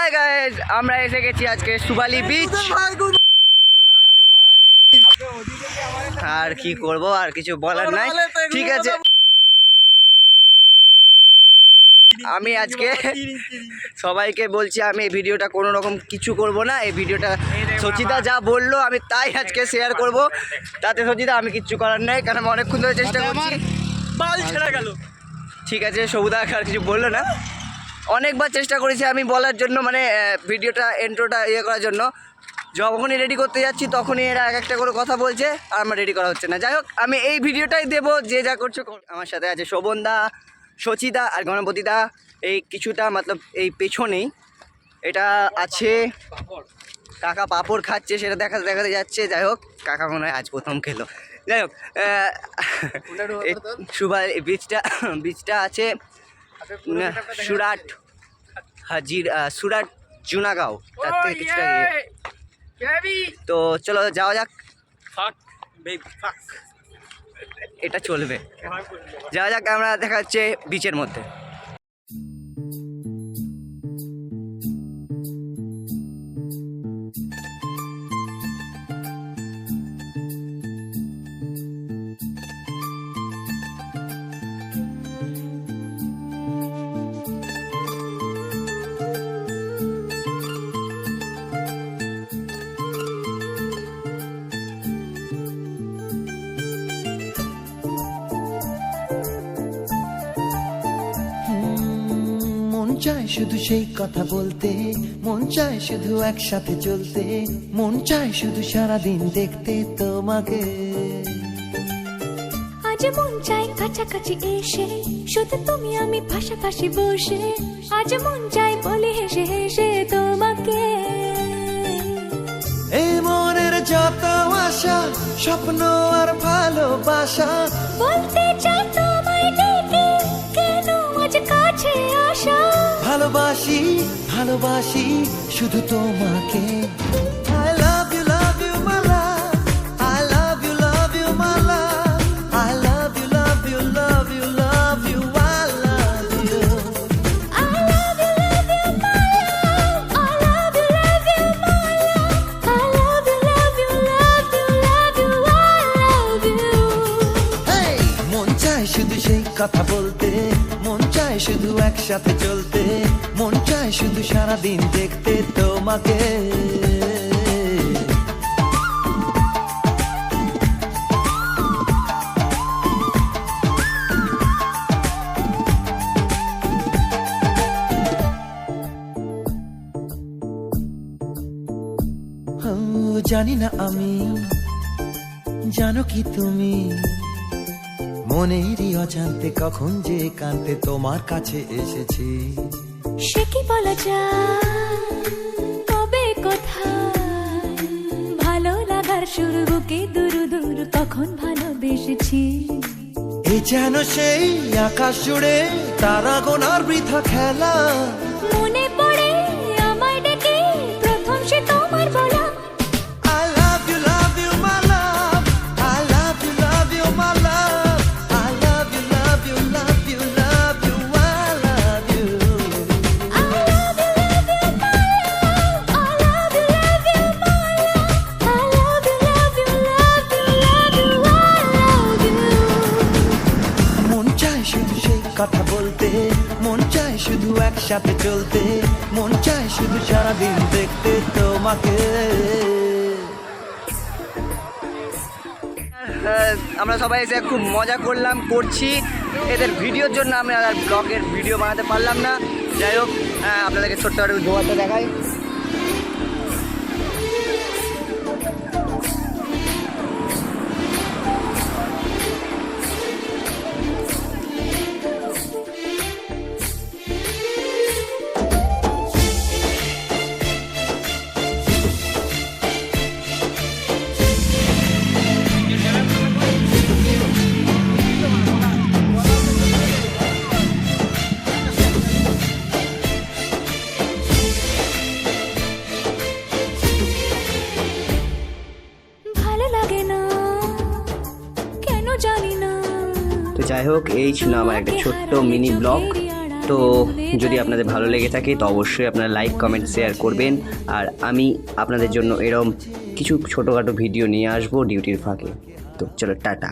Hi guys, আমরা এসে গেছি আজকে সুবালি বিচ। আর কি করব, আর কিছু বলার নাই। ঠিক আছে, আমি আজকে সবাইকে বলছি আমি এই ভিডিওটা কোনো রকম কিছু করব না। এই ভিডিওটা সচিতা যা বললো আমি তাই আজকে শেয়ার করব। তাতে সচিতা আমি কিচ্ছু করার নেই, কারণ আমি অনেকক্ষণ ধরে চেষ্টা করছি। বাল ছেড়ে গেল। ঠিক আছে, সবুদা আর কিছু বললো না। অনেকবার চেষ্টা করেছি আমি বলার জন্য, মানে ভিডিওটা এন্ট্রোটা করার জন্য। যখনই রেডি করতে যাচ্ছি তখনই এরা এক একটা করে কথা বলছে, আর আমার রেডি করা হচ্ছে না। যাই হোক, আমি এই ভিডিওটাই দেবো, যে যা করছো। আমার সাথে আছে শোভনদা, সচিদা আর গণপতিদা। এই কিছুটা মতলব এই পেছনেই এটা আছে, কাকা পাঁপড় খাচ্ছে, সেটা দেখাতে যাচ্ছে। যাই হোক, কাকা মনে হয় আজ প্রথম খেলো। যাই হোক, সুবালি বীজটা আছে সুরাট সুরাট জুনাগাঁও, তার থেকে কিছুটা তো চলো যাওয়া যাক। এটা চলবে, যাওয়া যাক। আমরা দেখা যাচ্ছে বিচের মধ্যে। মন চায় শুধু সেই কথা বলতে, মন চায় শুধু একসাথে চলতে, মন চায় শুধু সারাদিন দেখতে তোমাকে। আজ মন চাই কাছাকাছি এসে, শুধু তুমি আমি পাশাপাশি বসে। আজ মন চাই বলে হেসে হেসে তোমাকে। এই মনের যত আশা, স্বপ্ন আর ভালোবাসা, বলতে চাই তোমায় ডেকে, কেন আজ কাছে আসা। ভালোবাসি ভালোবাসি শুধু তোমাকে। I love you my love, I love you my love, I love you love you love you love you, I love you. I love you my love, I love you my love, I love you love you love you love you, I love you. Hey! মন চায় শুধু সেই কথা বলতে, মন চায় শুধু একসাথে চলতে, মন চায় শুধু সারাদিন দেখতে তোমাকে। জানি না আমি, জানো কি তুমি, মনেরই অজান্তে কখন যে কান্তে তোমার কাছে এসেছি। সে কি বলা যায়, তবে কোথায় ভালো লাগার শুরু, বুকে দূর দূর কখন ভালোবেসেছি। এ যেন সেই আকাশ জুড়ে তারা গোনার বৃথা খেলা। মনে পড়ে আমায় ডেকে প্রথম সে তোমার বলা। I love you my love, I love you my love, I love you love you love you love you, I love you. I love you my love, I love you my love, I love you love you love you love you, I love you. মন চায় শুধু সেই কথা বলতে, মন চায় শুধু একসাথে চলতে, মন চায় শুধু সারাদিন দেখতে তোমাকে। আমরা সবাই এসে খুব মজা করছি। এদের ভিডিওর জন্য আমি আর ব্লগের ভিডিও বানাতে পারলাম না। যাই হোক, আপনাদেরকে ছোট্ট একটা জোয়ারটা দেখাই। তো যাই হোক, এই ছিল আমার একটা ছোট্ট মিনি ব্লগ। তো যদি আপনাদের ভালো লেগে থাকে তো অবশ্যই আপনারা লাইক কমেন্ট শেয়ার করবেন। আর আমি আপনাদের জন্য এরকম কিছু ছোটোখাটো ভিডিও নিয়ে আসবো ডিউটির ফাঁকে। তো চলো টাটা।